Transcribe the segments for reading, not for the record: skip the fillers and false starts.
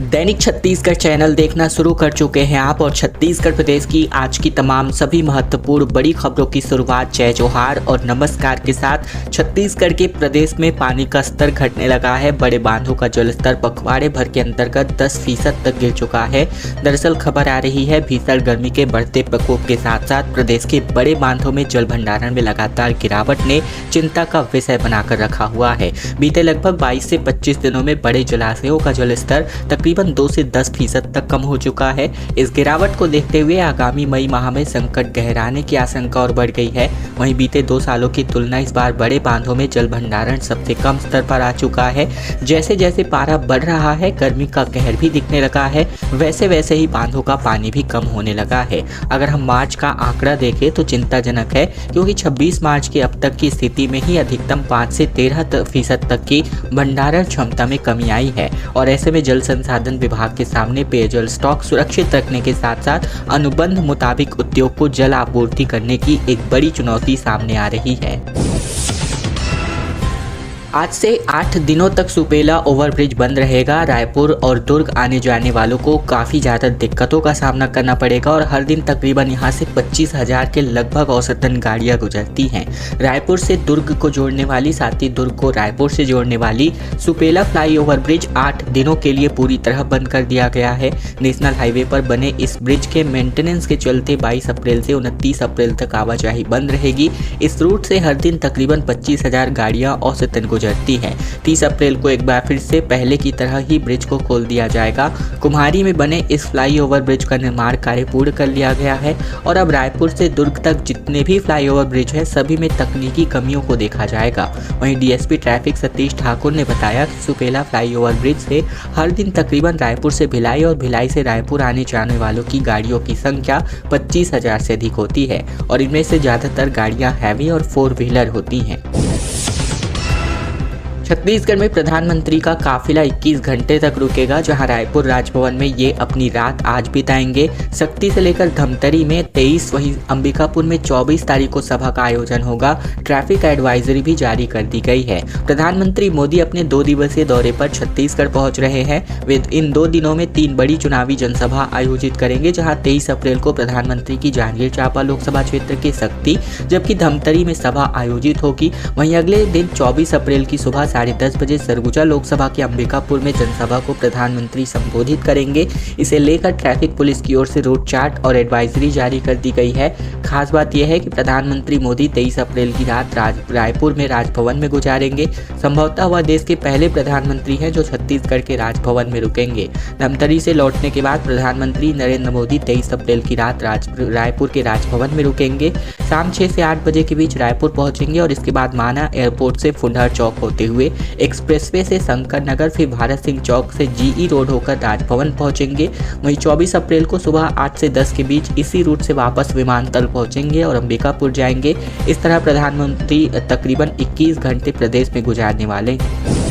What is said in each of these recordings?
दैनिक Chhattisgarh channel देखना शुरू कर चुके हैं आप और छत्तीसगढ़ प्रदेश की आज की तमाम सभी महत्वपूर्ण बड़ी खबरों की शुरुआत जय जोहार और नमस्कार के साथ। छत्तीसगढ़ के प्रदेश में पानी का स्तर घटने लगा है। बड़े बांधों का जलस्तर पखवाड़े भर के अंतर्गत 10% तक गिर चुका है। दरअसल खबर आ रही है भीषण गर्मी के बढ़ते प्रकोप के साथ साथ प्रदेश के बड़े बांधों में जल भंडारण में लगातार गिरावट ने चिंता का विषय बनाकर रखा हुआ है। बीते लगभग 22 से 25 दिनों में बड़े जलाशयों का जलस्तर तकरीबन 2 से 10% तक कम हो चुका है। इस गिरावट को देखते हुए आगामी मई माह में संकट गहराने की आशंका और बढ़ गई है। वहीं बीते 2 सालों की तुलना इस बार बड़े बांधों में जल भंडारण सबसे कम स्तर पर आ चुका है। जैसे जैसे पारा बढ़ रहा है, गर्मी का कहर भी दिखने लगा है, वैसे वैसे ही बांधों का पानी भी कम होने लगा है। अगर हम मार्च का आंकड़ा देखें तो चिंताजनक है, क्योंकि 26 मार्च के अब तक की स्थिति में ही अधिकतम 5 से 13% तक की भंडारण क्षमता में कमी आई है। और ऐसे में जल संसाधन विभाग के सामने पेयजल स्टॉक सुरक्षित रखने के साथ साथ अनुबंध मुताबिक उद्योग को जल आपूर्ति करने की एक बड़ी चुनौती सामने आ रही है। आज से 8 दिनों तक सुपेला ओवरब्रिज बंद रहेगा। रायपुर और दुर्ग आने जाने वालों को काफ़ी ज़्यादा दिक्कतों का सामना करना पड़ेगा और हर दिन तकरीबन यहाँ से 25,000 के लगभग औसतन गाड़ियाँ गुजरती हैं। रायपुर से दुर्ग को जोड़ने वाली, साथ ही दुर्ग को रायपुर से जोड़ने वाली सुपेला फ्लाई ओवरब्रिज 8 दिनों के लिए पूरी तरह बंद कर दिया गया है। नेशनल हाईवे पर बने इस ब्रिज के मेंटेनेंस के चलते 22 अप्रैल से 29 अप्रैल तक आवाजाही बंद रहेगी। इस रूट से हर दिन तकरीबन 25,000 गाड़ियाँ औसतन गुजरती है। 30 अप्रैल को एक बार फिर से पहले की तरह ही ब्रिज को खोल दिया जाएगा। कुम्हारी में बने इस फ्लाईओवर ब्रिज का निर्माण कार्य पूर्ण कर लिया गया है और अब रायपुर से दुर्ग तक जितने भी फ्लाईओवर ब्रिज है सभी में तकनीकी कमियों को देखा जाएगा। वहीं डीएसपी ट्रैफिक सतीश ठाकुर ने बताया कि सुपेला फ्लाईओवर ब्रिज से हर दिन तकरीबन रायपुर से भिलाई और भिलाई से रायपुर आने जाने वालों की गाड़ियों की संख्या 25,000 से अधिक होती है और इनमें से ज्यादातर गाड़ियां हैवी और 4 व्हीलर होती हैं। छत्तीसगढ़ में प्रधानमंत्री का काफिला 21 घंटे तक रुकेगा, जहां रायपुर राजभवन में ये अपनी रात आज बिताएंगे। सक्ती से लेकर धमतरी में 23, वहीं अंबिकापुर में 24 तारीख को सभा का आयोजन होगा। ट्रैफिक एडवाइजरी भी जारी कर दी गई है। प्रधानमंत्री मोदी अपने 2 दिवसीय दौरे पर छत्तीसगढ़ पहुंच रहे हैं। वे इन 2 दिनों में 3 बड़ी चुनावी जनसभा आयोजित करेंगे, जहाँ 23 अप्रैल को प्रधानमंत्री की जांजगीर चांपा लोकसभा क्षेत्र की सक्ती, जबकि धमतरी में सभा आयोजित होगी। वहीं अगले दिन 24 अप्रैल की सुबह 10:30 बजे सरगुजा लोकसभा के अंबिकापुर में जनसभा को प्रधानमंत्री संबोधित करेंगे। इसे लेकर ट्रैफिक पुलिस की ओर से रूट चार्ट और एडवाइजरी जारी कर दी गई है। खास बात यह है कि प्रधानमंत्री मोदी 23 अप्रैल की रात रायपुर में राजभवन में गुजारेंगे। संभवतः वह देश के पहले प्रधानमंत्री हैं जो छत्तीसगढ़ के राजभवन में रुकेंगे। धमतरी से लौटने के बाद प्रधानमंत्री नरेंद्र मोदी 23 अप्रैल की रात रायपुर के राजभवन में रुकेंगे। शाम 6 से 8 बजे के बीच रायपुर पहुंचेंगे और इसके बाद माना एयरपोर्ट से फुंडहर चौक होते हुए एक्सप्रेसवे से शंकर नगर, फिर भारत सिंह चौक से जीई रोड होकर राजभवन पहुंचेंगे। वहीं 24 अप्रैल को सुबह 8 से 10 के बीच इसी रूट से वापस विमानतल पहुंचेंगे और अंबिकापुर जाएंगे। इस तरह प्रधानमंत्री तकरीबन 21 घंटे प्रदेश में गुजारने वाले हैं।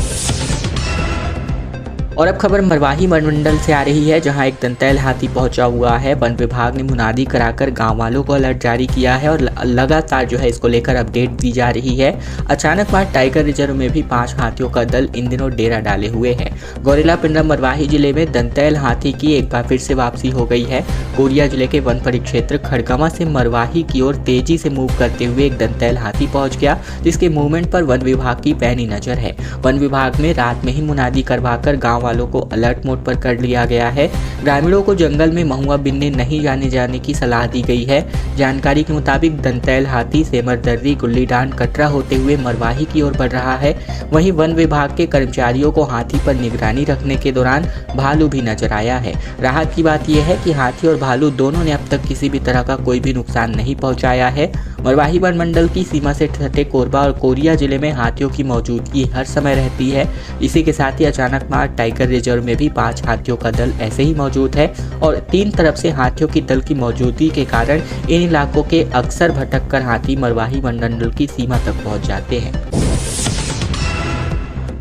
और अब खबर मरवाही वनमंडल से आ रही है, जहां एक दंतैल हाथी पहुंचा हुआ है। वन विभाग ने मुनादी कराकर गांव वालों को अलर्ट जारी किया है और लगातार जो है इसको लेकर अपडेट दी जा रही है। अचानक मार टाइगर रिजर्व में भी 5 हाथियों का दल इन दिनों डेरा डाले हुए है। गौरेला पिंडम मरवाही जिले में दंतैल हाथी की एक बार फिर से वापसी हो गई है। कोरिया जिले के वन परिक्षेत्र खड़गवां से मरवाही की ओर तेजी से मूव करते हुए एक दंतैल हाथी पहुंच गया, जिसके मूवमेंट पर वन विभाग की पैनी नजर है। वन विभाग ने रात में ही मुनादी करवाकर गाँव वालों को अलर्ट मोड पर कर लिया गया है। ग्रामीणों को जंगल में महुआ बिनने नहीं जाने की सलाह दी गई है। जानकारी के मुताबिक दंतैल हाथी सेमरदर्री, गुल्लीडांड, कटरा होते हुए मरवाही की ओर बढ़ रहा है। वहीं वन विभाग के कर्मचारियों को हाथी पर निगरानी रखने के दौरान भालू भी नजर आया है। राहत की बात यह है कि हाथी और भालू दोनों ने अब तक किसी भी तरह का कोई भी नुकसान नहीं पहुंचाया है। मरवाही वन मंडल की सीमा से सटे कोरबा और कोरिया जिले में हाथियों की मौजूदगी हर समय रहती है। इसी के साथ ही अचानक मार टाइगर रिजर्व में भी 5 हाथियों का दल ऐसे ही मौजूद है और 3 तरफ से हाथियों की दल की मौजूदगी के कारण इन इलाकों के अक्सर भटककर हाथी मरवाही वन मंडल की सीमा तक पहुंच जाते हैं।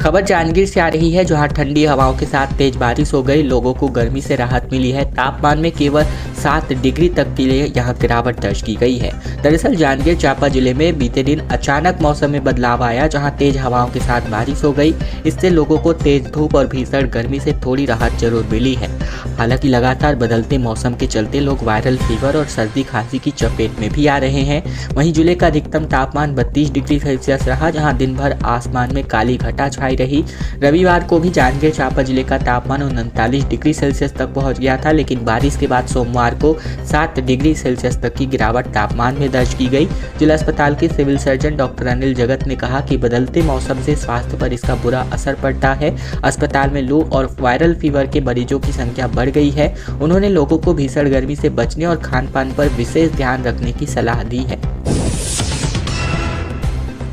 खबर जांजगीर से आ रही है, जहां ठंडी हवाओं के साथ तेज बारिश हो गई। लोगों को गर्मी से राहत मिली है। तापमान में केवल 7 डिग्री तक के लिए यहां गिरावट दर्ज की गई है। दरअसल जांजगीर चांपा जिले में बीते दिन अचानक मौसम में बदलाव आया, जहां तेज हवाओं के साथ बारिश हो गई। इससे लोगों को तेज धूप और भीषण गर्मी से थोड़ी राहत जरूर मिली है। हालांकि लगातार बदलते मौसम के चलते लोग वायरल फीवर और सर्दी खांसी की चपेट में भी आ रहे हैं। वहीं जिले का अधिकतम तापमान 32 डिग्री सेल्सियस रहा, जहां दिन भर आसमान में काली घटा छाई रही। रविवार को भी जांजगीर चांपा जिले का तापमान 39 डिग्री सेल्सियस तक पहुंच गया था, लेकिन बारिश के बाद सोमवार को 7 डिग्री सेल्सियस तक की गिरावट तापमान में दर्ज की गई। जिला अस्पताल के सिविल सर्जन डॉक्टर अनिल जगत ने कहा कि बदलते मौसम से स्वास्थ्य पर इसका बुरा असर पड़ता है। अस्पताल में लू और वायरल फीवर के मरीजों की संख्या बढ़ गई है। उन्होंने लोगों को भीषण गर्मी से बचने और खान पान पर विशेष ध्यान रखने की सलाह दी है।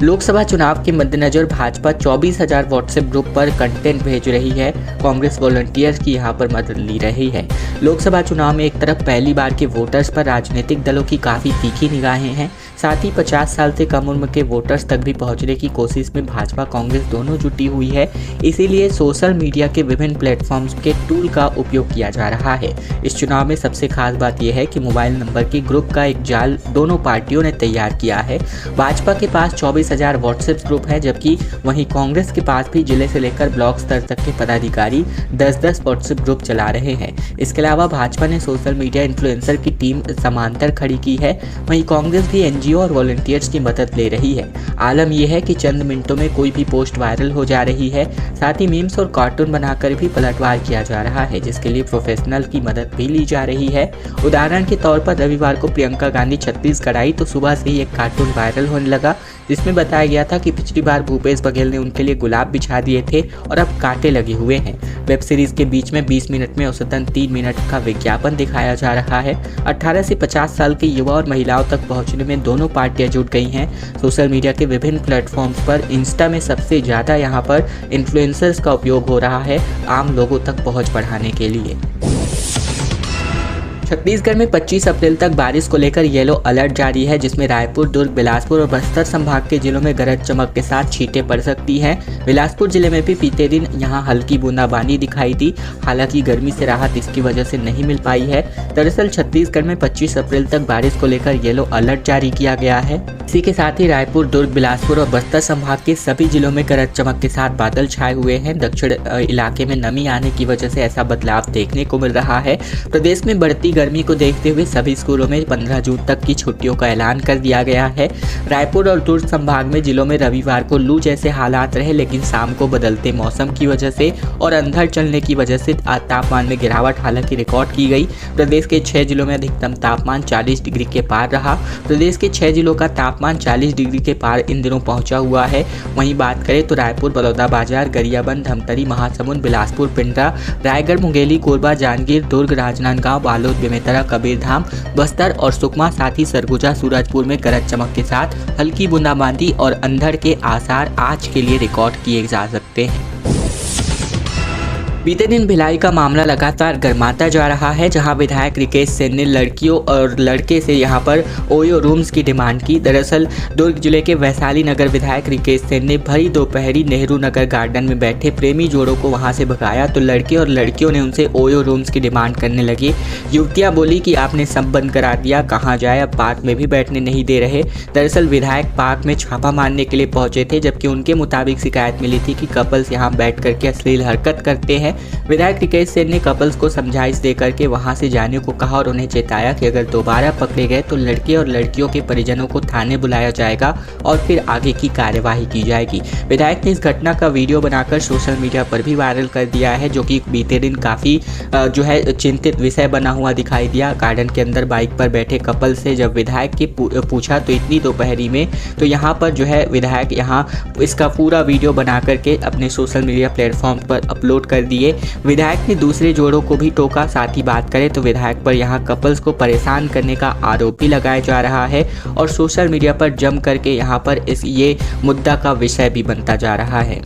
लोकसभा चुनाव के मद्देनजर भाजपा 24,000 व्हाट्सएप ग्रुप पर कंटेंट भेज रही है। कांग्रेस वॉलंटियर्स की यहां पर मदद ली रही है। लोकसभा चुनाव में एक तरफ पहली बार के वोटर्स पर राजनीतिक दलों की काफ़ी तीखी निगाहें हैं, साथ ही 50 साल से कम उम्र के वोटर्स तक भी पहुंचने की कोशिश में भाजपा कांग्रेस दोनों जुटी हुई है। इसीलिए सोशल मीडिया के विभिन्न प्लेटफॉर्म्स के टूल का उपयोग किया जा रहा है। इस चुनाव में सबसे खास बात यह है कि मोबाइल नंबर के ग्रुप का एक जाल दोनों पार्टियों ने तैयार किया है। भाजपा के पास 24,000 व्हाट्सएप ग्रुप है, जबकि वहीं कांग्रेस के पास भी जिले से लेकर ब्लॉक स्तर तक के पदाधिकारी 10-10 व्हाट्सएप ग्रुप चला रहे हैं। इसके अलावा भाजपा ने सोशल मीडिया इन्फ्लुएंसर की टीम समांतर खड़ी की है। वहीं कांग्रेस भी एनजीओ और वॉलंटियर्स की मदद ले रही है। आलम यह है कि चंद मिनटों में कोई भी पोस्ट वायरल हो जा रही है। साथ ही मीम्स और कार्टून बनाकर भी पलटवार किया जा रहा है, जिसके लिए प्रोफेशनल की मदद भी ली जा रही है। उदाहरण के तौर पर रविवार को प्रियंका गांधी छत्तीसगढ़ आई तो सुबह से ही एक कार्टून वायरल होने लगा, जिसमें बताया गया था कि पिछली बार भूपेश बघेल ने उनके लिए गुलाब बिछा दिए थे और अब कांटे लगे हुए हैं। वेब सीरीज के बीच में 20 मिनट में औसतन 3 मिनट का विज्ञापन दिखाया जा रहा है। 18 से 50 साल के युवा और महिलाओं तक पहुंचने में दोनों पार्टियां जुट गई हैं। सोशल मीडिया के विभिन्न प्लेटफॉर्म्स पर इंस्टा में सबसे ज़्यादा यहां पर इन्फ्लुएंसर्स का उपयोग हो रहा है, आम लोगों तक पहुँच बढ़ाने के लिए। छत्तीसगढ़ में 25 अप्रैल तक बारिश को लेकर येलो अलर्ट जारी है, जिसमें रायपुर, दुर्ग, बिलासपुर और बस्तर संभाग के जिलों में गरज चमक के साथ छींटें पड़ सकती हैं। बिलासपुर जिले में भी बीते दिन यहां हल्की बूंदाबांदी दिखाई दी। हालांकि गर्मी से राहत इसकी वजह से नहीं मिल पाई है। दरअसल छत्तीसगढ़ में 25 अप्रैल तक बारिश को लेकर येलो अलर्ट जारी किया गया है। इसी के साथ ही रायपुर, दुर्ग, बिलासपुर और बस्तर संभाग के सभी जिलों में गरज चमक के साथ बादल छाए हुए हैं। दक्षिण इलाके में नमी आने की वजह से ऐसा बदलाव देखने को मिल रहा है। प्रदेश में बढ़ती गर्मी को देखते हुए सभी स्कूलों में 15 जून तक की छुट्टियों का ऐलान कर दिया गया है। रायपुर और दुर्ग संभाग में जिलों में रविवार को लू जैसे हालात रहे, लेकिन शाम को बदलते मौसम की वजह से और अंधड़ चलने की वजह से तापमान में गिरावट हालांकि रिकॉर्ड की गई। प्रदेश के 6 जिलों में अधिकतम तापमान 40 डिग्री के पार रहा। प्रदेश के 6 जिलों का तापमान 40 डिग्री के पार इन दिनों पहुंचा हुआ है। वहीं बात करें तो रायपुर, बलौदाबाजार, गरियाबंद, धमतरी, महासमुंद, बिलासपुर, पिंडरा, रायगढ़, मुंगेली, कोरबा, जांजगीर, दुर्ग, राजनांदगांव, बालोद, बेमेतरा, कबीरधाम, बस्तर और सुकमा, साथ ही सरगुजा, सूरजपुर में गरज चमक के साथ हल्की बूंदाबांदी और अंधड़ के आसार आज के लिए रिकॉर्ड किए जा सकते हैं। बीते दिन भिलाई का मामला लगातार गर्माता जा रहा है, जहां विधायक रिकेश सेन ने लड़कियों और लड़के से यहां पर ओयो रूम्स की डिमांड की। दरअसल दुर्ग जिले के वैशाली नगर विधायक रिकेश सेन ने भरी दोपहरी नेहरू नगर गार्डन में बैठे प्रेमी जोड़ों को वहां से भगाया तो लड़के और लड़कियों ने उनसे ओयो रूम्स की डिमांड करने लगी। युवतियां बोली कि आपने सब बंद करा दिया, कहाँ जाए, अब पार्क में भी बैठने नहीं दे रहे। दरअसल विधायक पार्क में छापा मारने के लिए पहुंचे थे, जबकि उनके मुताबिक शिकायत मिली थी कि कपल्स यहाँ बैठ करके अश्लील हरकत करते हैं। विधायक रिकेश सेन ने कपल्स को समझाइश देकर के वहां से जाने को कहा और उन्हें चेताया कि अगर दोबारा पकड़े गए तो लड़के और लड़कियों के परिजनों को थाने बुलाया जाएगा और फिर आगे की कार्यवाही की जाएगी। विधायक ने इस घटना का वीडियो बनाकर सोशल मीडिया पर भी वायरल कर दिया है, जो कि बीते दिन काफ़ी जो है चिंतित विषय बना हुआ दिखाई दिया। गार्डन के अंदर बाइक पर बैठे कपल से जब विधायक की पूछा तो इतनी दोपहरी में, तो यहाँ पर जो है विधायक यहाँ इसका पूरा वीडियो बना करके अपने सोशल मीडिया प्लेटफॉर्म पर अपलोड कर दिए। विधायक ने दूसरे जोड़ों को भी टोका। साथ ही बात करें तो विधायक पर यहां कपल्स को परेशान करने का आरोप भी लगाया जा रहा है और सोशल मीडिया पर जम करके यहां पर ये मुद्दा का विषय भी बनता जा रहा है।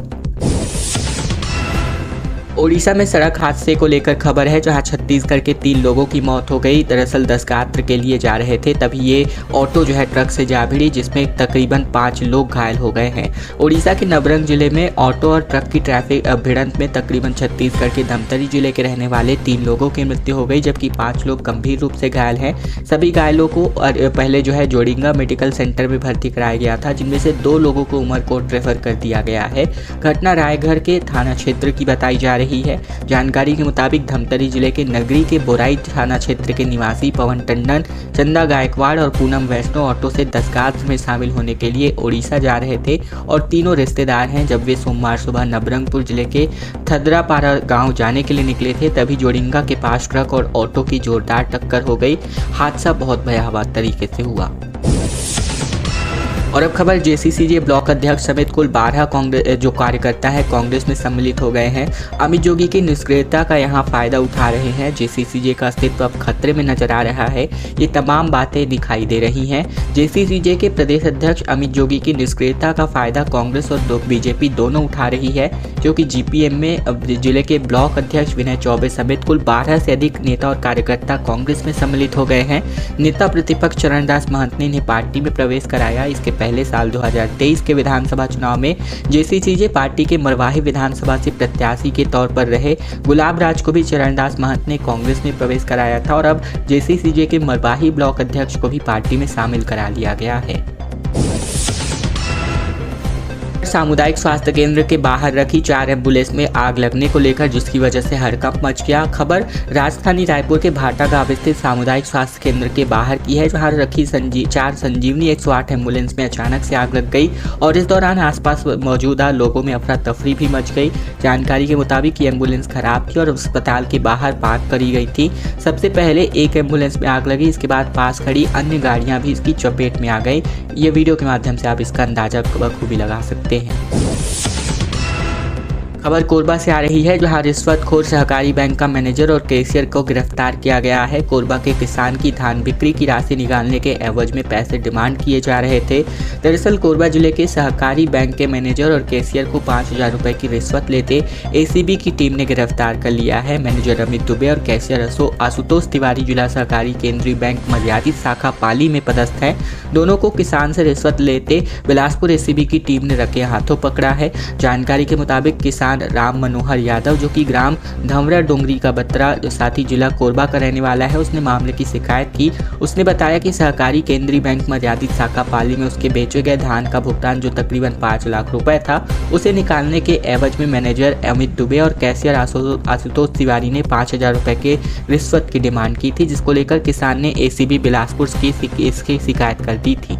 ओडिशा में सड़क हादसे को लेकर खबर है, जहां छत्तीसगढ़ के 3 लोगों की मौत हो गई। दरअसल 10 गात्र के लिए जा रहे थे, तभी ये ऑटो जो है ट्रक से जा भिड़ी, जिसमें तकरीबन 5 लोग घायल हो गए हैं। ओडिशा के नवरंग जिले में ऑटो और ट्रक की ट्रैफिक भिड़ंत में तकरीबन छत्तीसगढ़ के धमतरी जिले के रहने वाले 3 लोगों की मृत्यु हो गई, जबकि 5 लोग गंभीर रूप से घायल हैं। सभी घायलों को पहले जो है जोड़िंगा मेडिकल सेंटर में भर्ती कराया गया था, जिनमें से 2 लोगों को उमरकोट रेफर कर दिया गया है। घटना रायगढ़ के थाना क्षेत्र की बताई जा रही है। जानकारी के मुताबिक धमतरी जिले के नगरी के बोराई थाना क्षेत्र के निवासी पवन टंडन, चंदा गायकवाड़ और पूनम वैष्णव ऑटो से 10 गात्र में शामिल होने के लिए ओडिशा जा रहे थे और तीनों रिश्तेदार हैं। जब वे सोमवार सुबह नवरंगपुर जिले के थदरापारा गांव जाने के लिए निकले थे, तभी जोड़िंगा के पास ट्रक और ऑटो की जोरदार टक्कर हो गई। हादसा बहुत भयावह तरीके से हुआ। और अब खबर जेसीसीजे ब्लॉक अध्यक्ष समेत कुल 12 कांग्रेस जो कार्यकर्ता है कांग्रेस में सम्मिलित हो गए हैं। अमित जोगी की निष्क्रियता का यहां फायदा उठा रहे हैं। जेसीसीजे का अस्तित्व अब खतरे में नजर आ रहा है। ये तमाम बातें दिखाई दे रही हैं। जेसीसीजे के प्रदेश अध्यक्ष अमित जोगी की निष्क्रियता का फायदा कांग्रेस और बीजेपी दोनों उठा रही है, क्योंकि जीपीएम में जिले के ब्लॉक अध्यक्ष विनय चौबे समेत कुल 12 से अधिक नेता और कार्यकर्ता कांग्रेस में सम्मिलित हो गए हैं। नेता प्रतिपक्ष चरणदास महंत ने इन्हें पार्टी में प्रवेश कराया। इसके पहले साल 2023 के विधानसभा चुनाव में जेसीसीजे पार्टी के मरवाही विधानसभा से प्रत्याशी के तौर पर रहे गुलाब राज को भी चरणदास महंत ने कांग्रेस में प्रवेश कराया था और अब जेसीसीजे के मरवाही ब्लॉक अध्यक्ष को भी पार्टी में शामिल करा लिया गया है। सामुदायिक स्वास्थ्य केंद्र के बाहर रखी 4 एम्बुलेंस में आग लगने को लेकर जिसकी वजह से हड़कंप मच गया। खबर राजधानी रायपुर के भाटा गांव स्थित सामुदायिक स्वास्थ्य केंद्र के बाहर की है, जहां रखी 4 संजीवनी 108 एम्बुलेंस में अचानक से आग लग गई और इस दौरान आसपास मौजूदा लोगों में अफरा तफरी भी मच गई। जानकारी के मुताबिक ये एम्बुलेंस खराब थी और अस्पताल के बाहर पार्क करी गई थी। सबसे पहले एक एम्बुलेंस में आग लगी, इसके बाद पास खड़ी अन्य गाड़ियां भी इसकी चपेट में आ गई। ये वीडियो के माध्यम से आप इसका अंदाजा बखूबी लगा सकते हैं। खबर कोरबा से आ रही है, जहां रिश्वतखोर सहकारी बैंक का मैनेजर और कैशियर को गिरफ्तार किया गया है। कोरबा के किसान की धान बिक्री की राशि निकालने के एवज में पैसे डिमांड किए जा रहे थे। दरअसल कोरबा जिले के सहकारी बैंक के मैनेजर और कैशियर को 5,000 रुपए की रिश्वत लेते एसीबी की टीम ने गिरफ्तार कर लिया है। मैनेजर अमित दुबे और कैशियर आशुतोष तिवारी जिला सहकारी केंद्रीय बैंक मर्यादित शाखा पाली में पदस्थ है। दोनों को किसान से रिश्वत लेते बिलासपुर एसीबी की टीम ने रखे हाथों पकड़ा है। जानकारी के मुताबिक किसान राम मनोहर यादव, जो कि ग्राम धमरा डोंगरी का बत्रा साथी जिला कोरबा का रहने वाला है, उसने मामले की शिकायत की। उसने बताया कि सहकारी केंद्रीय बैंक मर्यादित शाखा पाली में उसके बेचे गए धान का भुगतान जो तकरीबन 5 लाख रुपए था, उसे निकालने के एवज में मैनेजर अमित दुबे और कैशियर आशुतोष तिवारी ने 5,000 रुपए के रिश्वत की डिमांड की थी, जिसको लेकर किसान ने एसीबी बिलासपुर की शिकायत कर दी थी।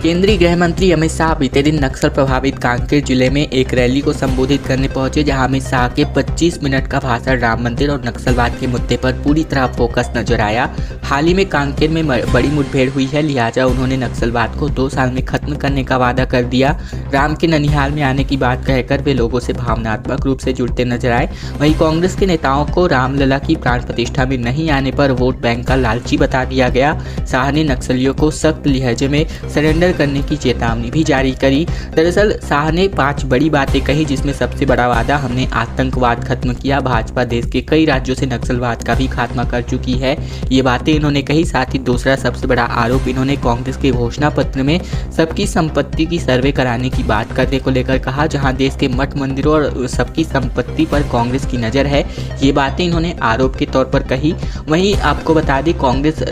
केंद्रीय गृह मंत्री अमित शाह बीते दिन नक्सल प्रभावित कांकेर जिले में एक रैली को संबोधित करने पहुंचे, जहां अमित शाह के 25 मिनट का भाषण राम मंदिर और नक्सलवाद के मुद्दे पर पूरी तरह फोकस नजर आया। हाल ही में कांकेर में बड़ी मुठभेड़ हुई है, लिहाजा उन्होंने नक्सलवाद को 2 साल में खत्म करने का वादा कर दिया। राम के ननिहाल में आने की बात कहकर वे लोगों से भावनात्मक रूप से जुड़ते नजर आए। वहीं कांग्रेस के नेताओं को रामलला की प्राण प्रतिष्ठा में नहीं आने पर वोट बैंक का लालची बता दिया गया। शाह ने नक्सलियों को सख्त लहजे में सरेंडर करने की चेतावनी भी जारी करी। दरअसल शाह ने 5 बड़ी बातें कही, जिसमें सबसे बड़ा वादा, हमने आतंकवाद खत्म किया। भाजपा देश के कई राज्यों से नक्सलवाद का भी खात्मा कर चुकी है, ये बातें इन्होंने कही। साथ ही दूसरा सबसे बड़ा आरोप इन्होंने कांग्रेस के घोषणा पत्र में सबकी संपत्ति की सर्वे कराने की बात करने को लेकर कहा, जहां देश के मठ मंदिरों और सबकी संपत्ति पर कांग्रेस की नजर है। ये बातें इन्होंने आरोप के तौर पर कही। वहीं आपको बता दें, कांग्रेस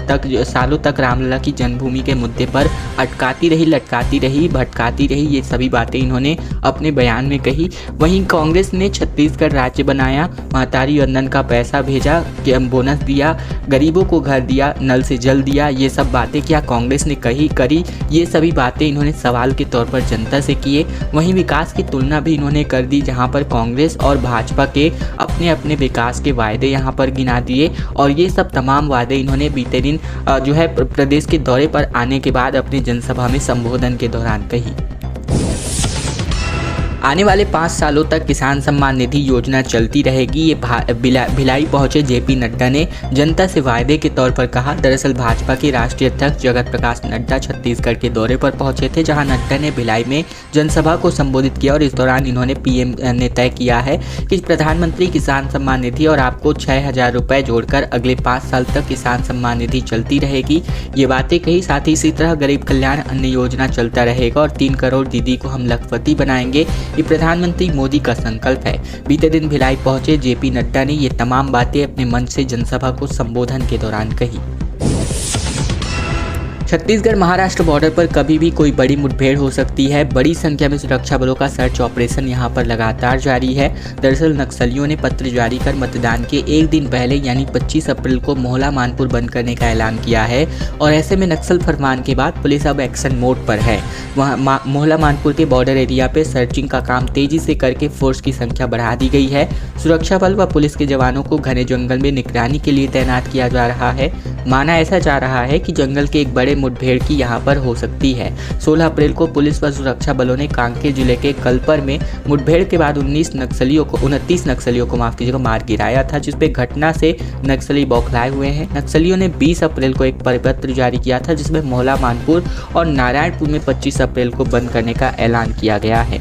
सालों तक रामलला की जन्मभूमि के मुद्दे पर अटकाती रही, लटकाती रही, भटकाती रही, ये सभी बातें इन्होंने अपने बयान में कही। वहीं कांग्रेस ने छत्तीसगढ़ राज्य बनाया, महतारी वंदन का पैसा भेजा, बोनस दिया, गरीबों को घर दिया, नल से जल दिया, ये सब बातें क्या कांग्रेस ने करी? ये सभी बातें इन्होंने सवाल के तौर पर जनता से किए। वहीं विकास की तुलना भी इन्होंने कर दी, जहां पर कांग्रेस और भाजपा के अपने अपने विकास के वायदे यहां पर गिना दिए और ये सब तमाम वादे इन्होंने बीते दिन जो है प्रदेश के दौरे पर आने के बाद अपनी जनसभा में संबोधन के दौरान कही। आने वाले 5 सालों तक किसान सम्मान निधि योजना चलती रहेगी, ये भिलाई पहुंचे जेपी नड्डा ने जनता से वायदे के तौर पर कहा। दरअसल भाजपा के राष्ट्रीय अध्यक्ष जगत प्रकाश नड्डा छत्तीसगढ़ के दौरे पर पहुंचे थे, जहां नड्डा ने भिलाई में जनसभा को संबोधित किया और इस दौरान इन्होंने पीएम ने तय किया है कि प्रधानमंत्री किसान सम्मान निधि और आपको 6,000 रुपये जोड़कर अगले 5 साल तक किसान सम्मान निधि चलती रहेगी। ये बातें कही। साथ ही इसी तरह गरीब कल्याण अन्न योजना चलता रहेगा और 3 करोड़ दीदी को हम लखपति बनाएंगे, ये प्रधानमंत्री मोदी का संकल्प है। बीते दिन भिलाई पहुंचे जेपी नड्डा ने ये तमाम बातें अपने मंच से जनसभा को संबोधन के दौरान कही। छत्तीसगढ़ महाराष्ट्र बॉर्डर पर कभी भी कोई बड़ी मुठभेड़ हो सकती है। बड़ी संख्या में सुरक्षा बलों का सर्च ऑपरेशन यहां पर लगातार जारी है। दरअसल नक्सलियों ने पत्र जारी कर मतदान के एक दिन पहले यानी 25 अप्रैल को मोहला मानपुर बंद करने का ऐलान किया है और ऐसे में नक्सल फरमान के बाद पुलिस अब एक्शन मोड पर है। वहाँ मोहला मानपुर के बॉर्डर एरिया पे सर्चिंग का काम तेजी से करके फोर्स की संख्या बढ़ा दी गई है। सुरक्षा बल व पुलिस के जवानों को घने जंगल में निगरानी के लिए तैनात किया जा रहा है। माना ऐसा जा रहा है कि जंगल के एक बड़े मुठभेड़ की यहां पर हो सकती है। 16 अप्रैल को पुलिस व सुरक्षा बलों ने कांकेर जिले के कलपर में मुठभेड़ के बाद 29 नक्सलियों को मार गिराया था, जिसपे घटना से नक्सली बौखलाए हुए हैं। नक्सलियों ने 20 अप्रैल को एक परिपत्र जारी किया था, जिसमें मोहला मानपुर और नारायणपुर में 25 अप्रैल को बंद करने का ऐलान किया गया है।